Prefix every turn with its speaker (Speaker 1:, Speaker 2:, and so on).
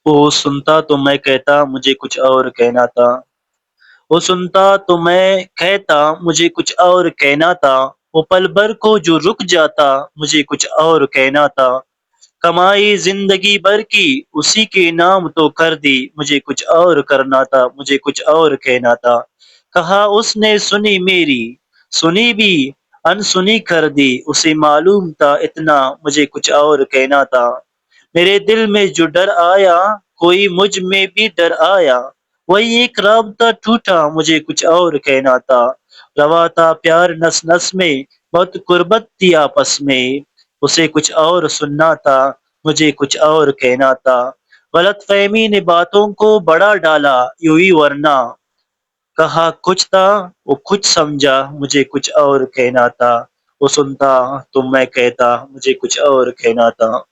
Speaker 1: वो सुनता तो मैं कहता मुझे कुछ और कहना था। वो सुनता तो मैं कहता मुझे कुछ और कहना था। वो पल भर को जो रुक जाता मुझे कुछ और कहना था। कमाई जिंदगी भर की उसी के नाम तो कर दी, मुझे कुछ और करना था, मुझे कुछ और कहना था। कहा उसने सुनी मेरी, सुनी भी अनसुनी कर दी। उसे मालूम था इतना, मुझे कुछ और कहना था। मेरे दिल में जो डर आया, कोई मुझ में भी डर आया। वही एक राबता टूटा, मुझे कुछ और कहना था। रवा था प्यार नस नस में, बहुत कुर्बत थी आपस में। उसे कुछ और सुनना था, मुझे कुछ और कहना था। गलतफहमी ने बातों को बड़ा डाला, यूं ही वरना कहा कुछ था, वो कुछ समझा, मुझे कुछ और कहना था। वो सुनता तो मैं कहता, मुझे कुछ और कहना था।